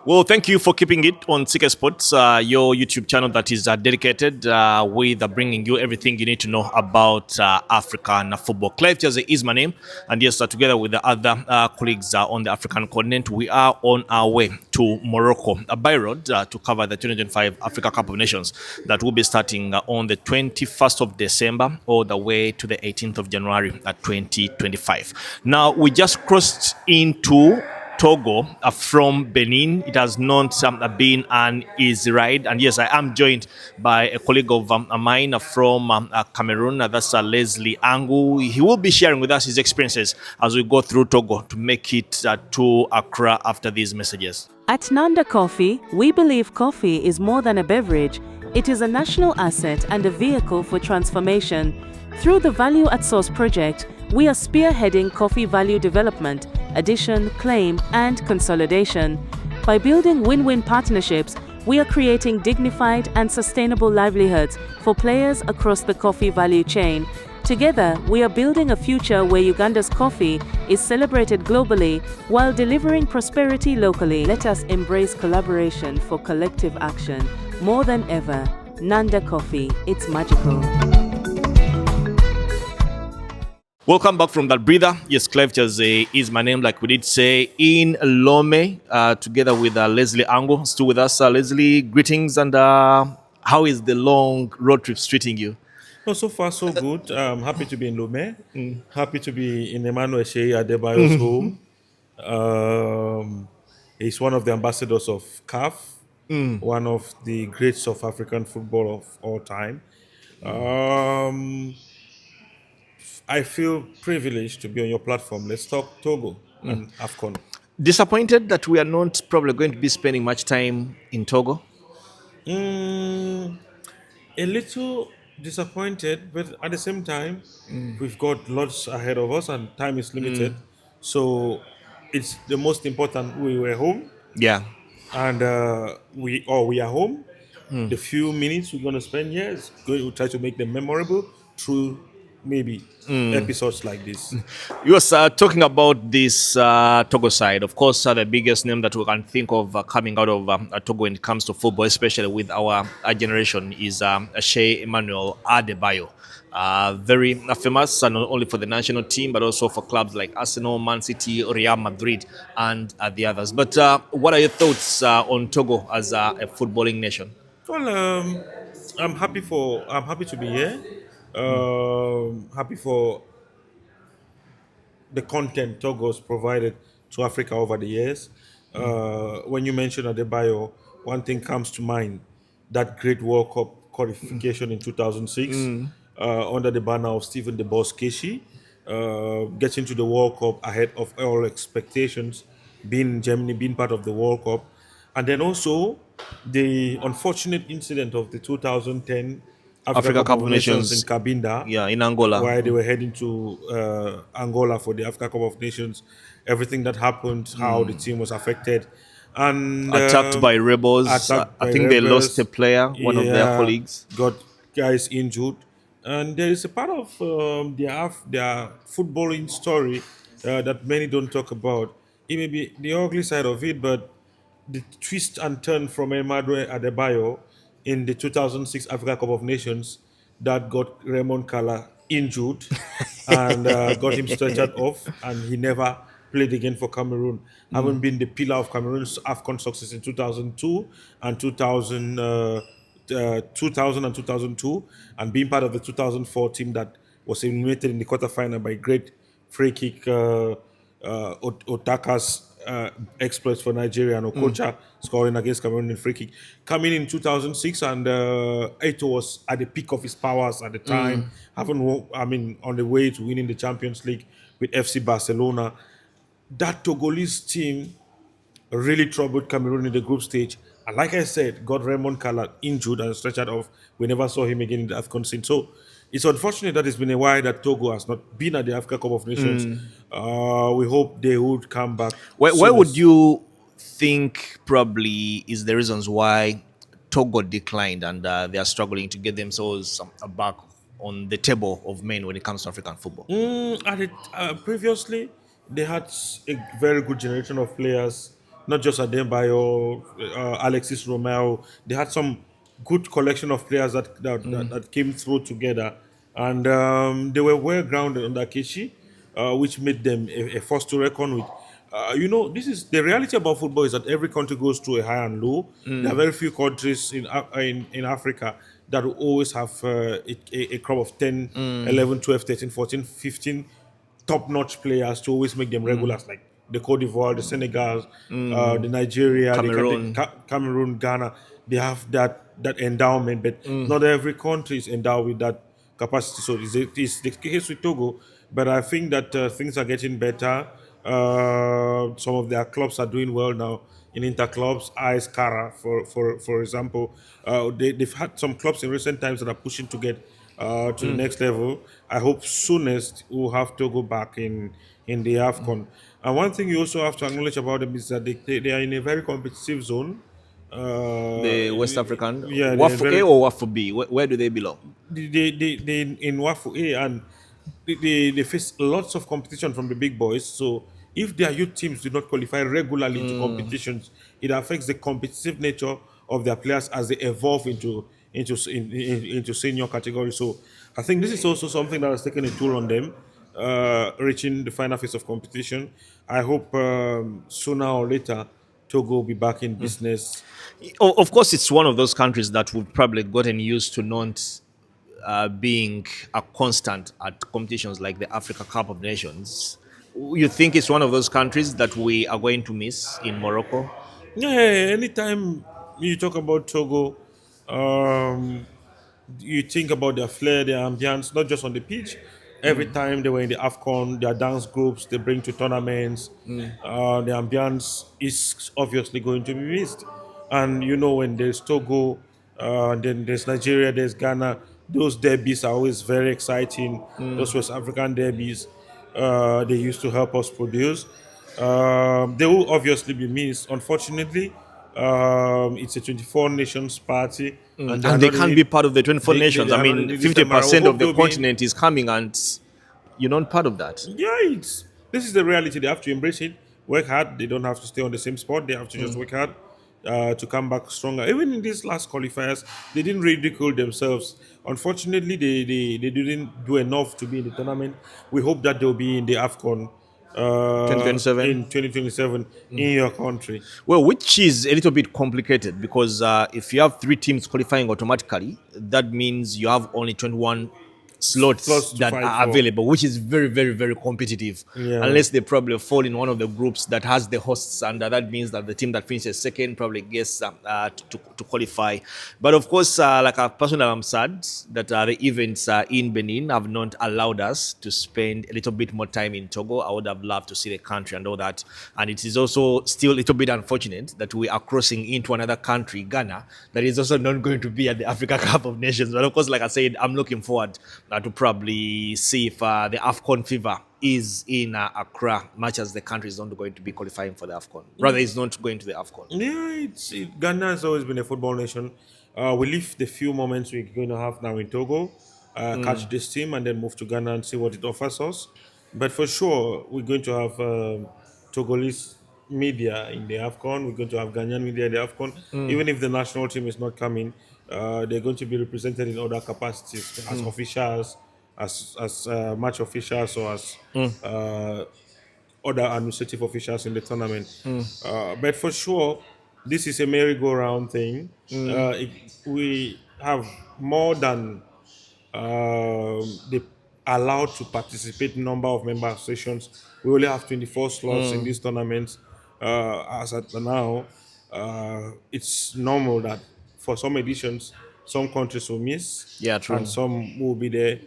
Well, thank you for keeping it on CK Sports, your YouTube channel that is dedicated with bringing you everything you need to know about African football. Clive Cheze is my name, and yes, together with the other colleagues on the African continent, we are on our way to Morocco, by road, to cover the 2025 Africa Cup of Nations that will be starting on the 21st of December all the way to the 18th of January 2025. Now, we just crossed into Togo from Benin. It has not been an easy ride. And yes, I am joined by a colleague of mine from Cameroon. That's Lesley Angu. He will be sharing with us his experiences as we go through Togo to make it to Accra after these messages. At Nanda Coffee, we believe coffee is more than a beverage. It is a national asset and a vehicle for transformation. Through the Value at Source project, we are spearheading coffee value development, addition, claim, and consolidation. By building win-win partnerships, we are creating dignified and sustainable livelihoods for players across the coffee value chain. Together, we are building a future where Uganda's coffee is celebrated globally while delivering prosperity locally. Let us embrace collaboration for collective action. More than ever, Nanda Coffee, it's magical. Welcome back from that breather. Yes, Clive Cheze is my name, like we did say, in Lomé, together with Lesley Angu. Still with us. Lesley, greetings, and how is the long road trip treating you? No, so far so good. I'm happy to be in Lomé. Happy to be in Emmanuel Shea Adebayo's home. He's one of the ambassadors of CAF, one of the greats of African football of all time. I feel privileged to be on your platform. Let's talk Togo and AFCON. Disappointed that we are not probably going to be spending much time in Togo? A little disappointed, but at the same time, we've got lots ahead of us and time is limited. So it's the most important. We were home Yeah. and we are home. The few minutes we're going to spend here is going to try to make them memorable through maybe episodes like this. You was talking about this Togo side. Of course, the biggest name that we can think of coming out of Togo when it comes to football, especially with our generation, is Shea Emmanuel Adebayo. Very famous, not only for the national team, but also for clubs like Arsenal, Man City, Real Madrid, and the others. But what are your thoughts on Togo as a footballing nation? Well, I'm happy to be here. Happy for the content Togo's provided to Africa over the years. When you mention Adebayo, one thing comes to mind: that great World Cup qualification in 2006 under the banner of Stephen De Boss Keshi, getting to the World Cup ahead of all expectations, being in Germany, being part of the World Cup, and then also the unfortunate incident of the 2010 Africa Cup of Nations in Cabinda, in Angola, while they were heading to Angola for the Africa Cup of Nations. Everything that happened, how the team was affected, and attacked by rebels. I think they lost a player, one of their colleagues. Got guys injured, and there is a part of their footballing story that many don't talk about. It may be the ugly side of it, but the twist and turn from Emmanuel Adebayo in the 2006 Africa Cup of Nations that got Raymond Kala injured and got him stretchered off, and he never played again for Cameroon. Having been the pillar of Cameroon's AFCON success in 2002 and 2002, and being part of the 2004 team that was eliminated in the quarterfinal by great free kick Otaka's exploits for Nigeria and Okocha scoring against Cameroon in free kick. Coming in 2006, and Eto'o was at the peak of his powers at the time, on the way to winning the Champions League with FC Barcelona. That Togolese team really troubled Cameroon in the group stage. And like I said, got Raymond Kala injured and stretched off. We never saw him again in the AFCON scene. So it's unfortunate that it's been a while that Togo has not been at the Africa Cup of Nations. We hope they would come back. Where would you think probably is the reasons why Togo declined and they are struggling to get themselves back on the table of men when it comes to African football? Previously, they had a very good generation of players not just Adebayo, Alexis Romeo. They had some good collection of players that came through together, and they were well grounded under Kishi, which made them a force to reckon with. This is the reality about football is that every country goes through a high and low. There are very few countries in Africa that will always have a crop of 10, 11, 12, 13, 14, 15 top-notch players to always make them regulars, like the Cote d'Ivoire, the Senegal, the Nigeria, Cameroon. Cameroon, Ghana. They have that endowment, but not every country is endowed with that capacity. So it's the case with Togo, but I think that things are getting better. Some of their clubs are doing well now in interclubs. AS Kara, for example, they've had some clubs in recent times that are pushing to get to the next level. I hope soonest we'll have to go back in the AFCON. And one thing you also have to acknowledge about them is that they are in a very competitive zone. The West African, Yeah, they're WAFU A very or WAFU B? Where do they belong? they in Wafu A, and they face lots of competition from the big boys. So if their youth teams do not qualify regularly into competitions, it affects the competitive nature of their players as they evolve into senior category. So I think this is also something that has taken a toll on them, reaching the final phase of competition. I hope sooner or later Togo will be back in business. Of course, it's one of those countries that we've probably gotten used to not being a constant at competitions like the Africa Cup of Nations. You think it's one of those countries that we are going to miss in Morocco? Yeah, anytime you talk about Togo, um, you think about their flair, their ambience, not just on the pitch. Every time they were in the AFCON, their dance groups they bring to tournaments, the ambience is obviously going to be missed. And when there's Togo, then there's Nigeria, there's Ghana, those derbies are always very exciting. Those West African derbies, they used to help us produce. They will obviously be missed. Unfortunately, it's a 24 nations party, and they are And they not in can't it. be part of the 24 They nations. I are not in mean, it this time around. We 50% of hope the they'll be in. continent is coming and you're not part of that. Yeah, this is the reality. They have to embrace it. Work hard. They don't have to stay on the same spot. They have to just work hard to come back stronger. Even in these last qualifiers, they didn't ridicule themselves. Unfortunately, they didn't do enough to be in the tournament. We hope that they'll be in the AFCON 2027? in 2027 in your country. Well, which is a little bit complicated because if you have three teams qualifying automatically, that means you have only 21 slots Plus to that fight are for. available, which is very, very, very competitive. Yeah. Unless they probably fall in one of the groups that has the hosts, and that means that the team that finishes second probably gets to qualify. But of course, like a person, I'm sad that the events in Benin have not allowed us to spend a little bit more time in Togo. I would have loved to see the country and all that. And it is also still a little bit unfortunate that we are crossing into another country, Ghana, that is also not going to be at the Africa Cup of Nations. But of course, like I said, I'm looking forward to probably see if the AFCON fever is in Accra, much as the country is not going to be qualifying for the AFCON. Rather, it's not going to the AFCON. Yeah, Ghana has always been a football nation. We leave the few moments we're going to have now in Togo, catch this team, and then move to Ghana and see what it offers us. But for sure, we're going to have Togolese media in the AFCON. We're going to have Ghanaian media in the AFCON. Even if the national team is not coming, they're going to be represented in other capacities as officials, as match officials, or as other administrative officials in the tournament. But for sure, this is a merry-go-round thing. We have more than the allowed to participate number of member associations. We only have 24 slots in these tournaments. As at now, it's normal that for some editions, some countries will miss Yeah, true. and some will be there.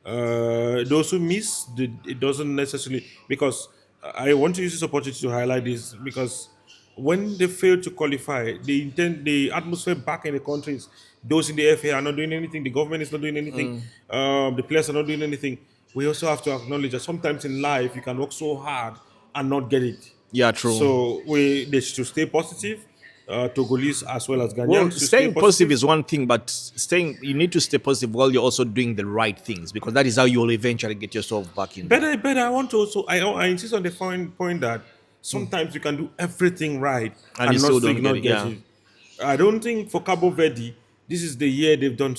Those who miss, it doesn't necessarily, because I want to use this opportunity to highlight this, because when they fail to qualify, the atmosphere back in the countries, those in the FA are not doing anything, the government is not doing anything, the players are not doing anything. We also have to acknowledge that sometimes in life you can work so hard and not get it. Yeah, true. So they should stay positive. Togolese as well as Well, Ghanaians should stay staying positive positive. is one thing, but you need to stay positive while you're also doing the right things because that is how you'll eventually get yourself back in there. But I want to also I insist on the point that Sometimes you can do everything right And you and not still still don't get not it. get Yeah. it. I don't think for Cabo Verde, this is the year they've done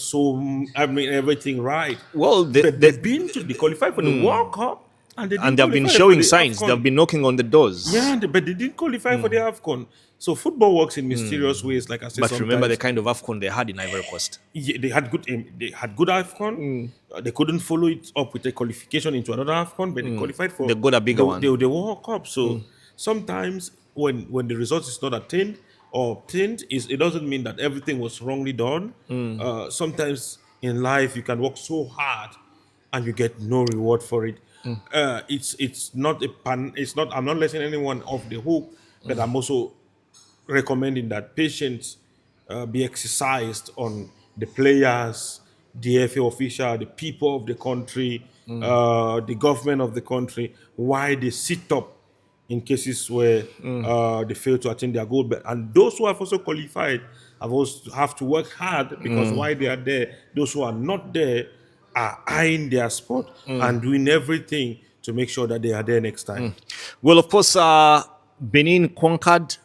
everything right. Well, But they've been to they qualified for the World Cup and they and didn't they have been qualify for showing the signs. They have AFCON. been knocking on the doors. Yeah, but they didn't qualify for the AFCON. So football works in mysterious ways, like I said But remember the sometimes. kind of AFCON they had in Ivory Coast. Yeah, they had good aim. They had good AFCON. They couldn't follow it up with a qualification into another AFCON, but they qualified They for got a bigger one. the World Cup. So sometimes when the result is not attained or obtained, it doesn't mean that everything was wrongly done. Sometimes in life you can work so hard and you get no reward for it. It's not a pan. It's not. I'm not letting anyone off the hook, but I'm also recommending that patience be exercised on the players, the FA official, the people of the country, the government of the country, why they sit up in cases where they fail to attain their goal. And those who have also qualified have also have to work hard because why they are there, those who are not there are eyeing their spot and doing everything to make sure that they are there next time. Well, of course, Benin conquered,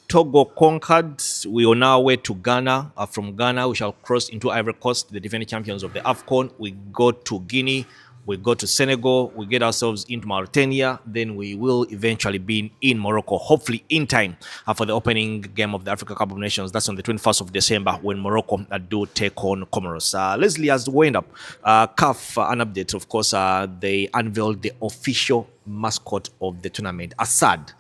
Togo conquered. We are now way to Ghana. From Ghana, we shall cross into Ivory Coast, the defending champions of the AFCON. We go to Guinea. We go to Senegal. We get ourselves into Mauritania. Then we will eventually be in Morocco, hopefully in time for the opening game of the Africa Cup of Nations. That's on the 21st of December when Morocco do take on Comoros. Lesley, as we wind up, CAF, an update, of course, they unveiled the official mascot of the tournament, Assad.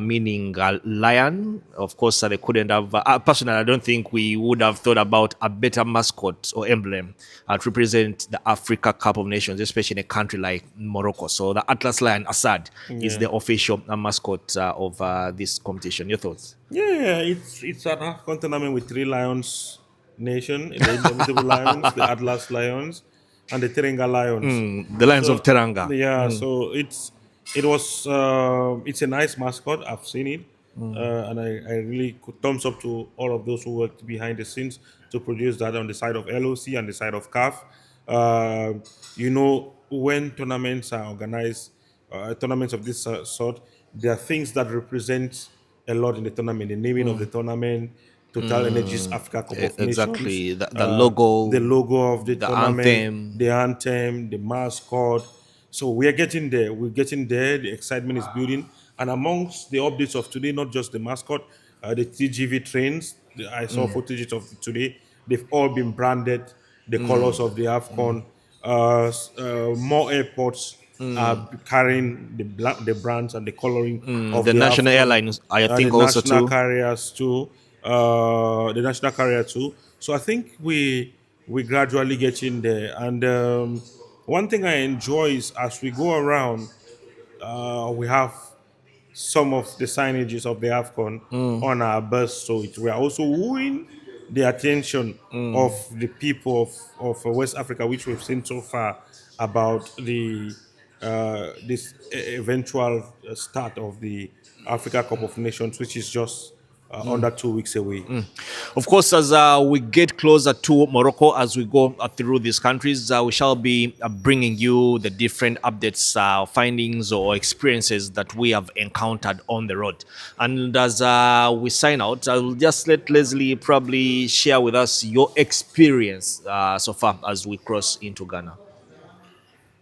Meaning lion. Of course, they couldn't have. Personally, I don't think we would have thought about a better mascot or emblem to represent the Africa Cup of Nations, especially in a country like Morocco. So the Atlas Lion Assad is the official mascot of this competition. Your thoughts? Yeah, it's an African tournament with three lions nation, the indomitable lions, the Atlas lions, and the Terenga lions. The Lions of So Teranga. yeah, so it's a nice mascot. I've seen it, and I really could thumbs up to all of those who worked behind the scenes to produce that on the side of LOC and the side of CAF. When tournaments are organized, tournaments of this sort, there are things that represent a lot in the tournament. The naming of the tournament, Total Energies Africa Cup of Nations, Exactly. The logo, the logo of the the tournament, anthem. the anthem, the mascot. So we are getting there. We're getting there. The excitement is building. And amongst the updates of today, not just the mascot, the TGV trains. I saw footage of today. They've all been branded the colors of the AFCON. More airports are carrying the brands and the coloring of The the national AFCON. airlines, I The think, also national too. carriers too. The national carrier too. So I think we gradually get in there. And one thing I enjoy is as we go around, we have some of the signages of the AFCON on our bus. So we are also wooing the attention of the people of West Africa, which we've seen so far about this eventual start of the Africa Cup of Nations, which is just under 2 weeks away. Of course, as we get closer to Morocco, as we go through these countries, we shall be bringing you the different updates, findings, or experiences that we have encountered on the road. And as we sign out, I will just let Lesley probably share with us your experience so far as we cross into Ghana.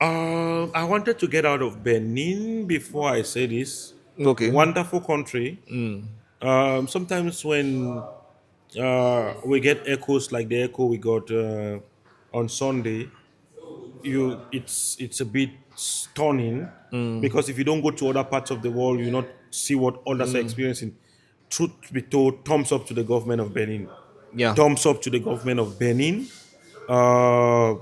I wanted to get out of Benin before I say this. Okay. Wonderful country. Sometimes when we get echoes like the echo we got on Sunday, it's a bit stunning because if you don't go to other parts of the world, you not see what others are experiencing. Truth be told, thumbs up to the government of Benin. Yeah. Thumbs up to the government of Benin. Uh,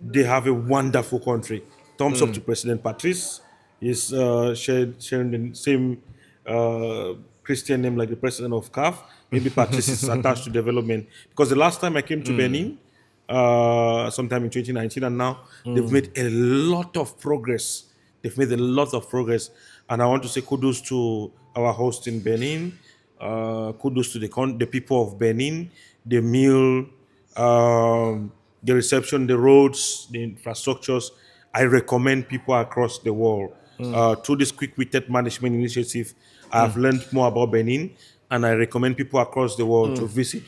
they have a wonderful country. Thumbs up to President Patrice. He's sharing the same Christian name like the president of CAF. Maybe Patrice is attached to development. Because the last time I came to Benin, sometime in 2019, and now they've made a lot of progress. They've made a lot of progress. And I want to say kudos to our host in Benin. Kudos to the people of Benin, the meal, the reception, the roads, the infrastructures. I recommend people across the world through this quick-witted management initiative. I've learned more about Benin, and I recommend people across the world to visit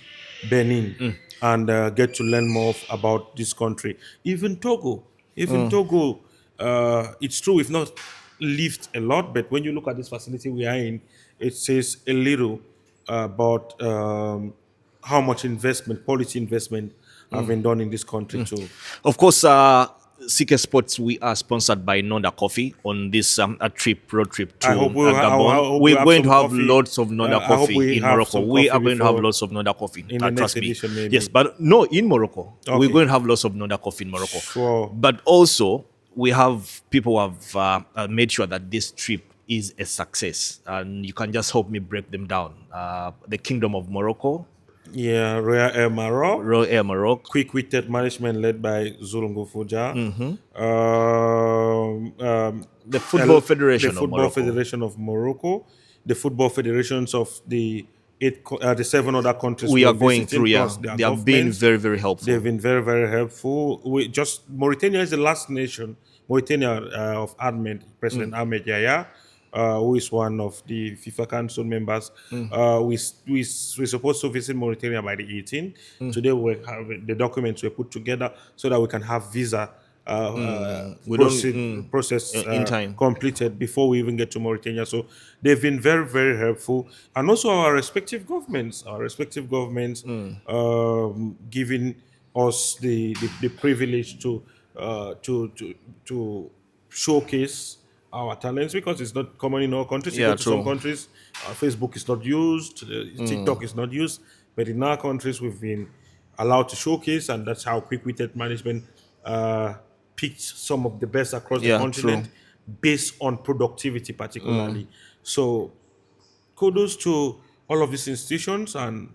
Benin and get to learn more about this country. Even Togo, it's true we've not lived a lot, but when you look at this facility we are in, it says a little about how much investment, quality investment, have been done in this country too. Of course, CK Sports, we are sponsored by Nonda Coffee on this road trip to I hope we'll ha- I Gabon. hope We're we have going to some have coffee. lots of Nonda I hope Coffee we in have Morocco. some We are coffee going to have before- lots of Nonda Coffee. in the next Trust me. edition, maybe. Yes, but no, in Morocco. We're Okay. going to have lots of Nonda Coffee in Morocco. Sure. But also, we have people who have made sure that this trip is a success. And you can just help me break them down. The Kingdom of Morocco, Yeah, Royal Air Maroc, Royal Air Morocco, quick-witted management led by Zulungu Fuja. the Football Federation the of Football Morocco. Federation of Morocco, the football federations of the the 7 other countries We we're are going visiting, through, yeah. plus their They have been governments. very, very helpful. They've been very, very helpful. Mauritania is the last nation. Mauritania of President Ahmed Yahya, who is one of the FIFA Council members. We're supposed to visit Mauritania by the 18th. Today the documents were put together so that we can have visa process in time. completed before we even get to Mauritania. So they've been very, very helpful, and also our respective governments giving us the privilege to showcase our talents, because it's not common in our countries. You Yeah, go to some true. countries, Facebook is not used, TikTok is not used, but in our countries we've been allowed to showcase, and that's how quick-witted management picked some of the best across the Yeah, continent true. based on productivity particularly. So kudos to all of these institutions, and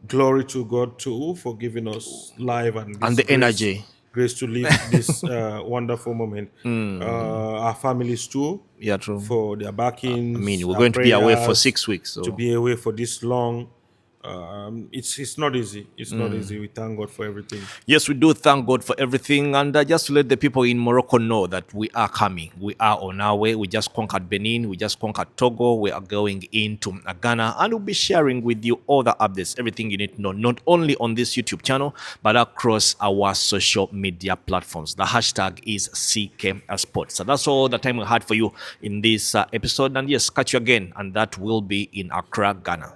glory to God too for giving us life and the energy. grace to live this wonderful moment. Our families too, Yeah, true. for their backings. I mean, we're our going to be away for prayers, 6 weeks. So to be away for this long. It's not easy. It's not easy. We thank God for everything. yes, we do thank God for everything. And just to let the people in Morocco know that we are coming. We are on our way. We just conquered Benin. We just conquered Togo. We are going into Ghana. And we'll be sharing with you all the updates, everything you need to know, not only on this YouTube channel, but across our social media platforms. The hashtag is CK Sports. So that's all the time we had for you in this episode. And yes, catch you again. And that will be in Accra, Ghana.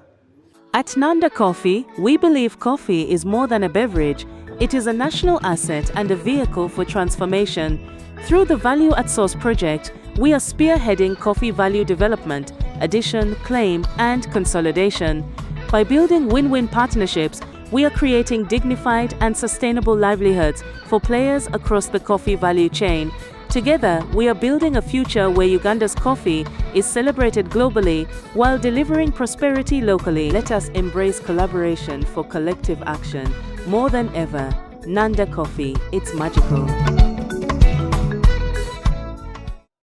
At Nanda Coffee, we believe coffee is more than a beverage. It is a national asset and a vehicle for transformation. Through the Value at Source project, we are spearheading coffee value development, addition, claim, and consolidation. By building win-win partnerships, we are creating dignified and sustainable livelihoods for players across the coffee value chain. Together, we are building a future where Uganda's coffee is celebrated globally while delivering prosperity locally. Let us embrace collaboration for collective action. More than ever, Nanda Coffee, it's magical.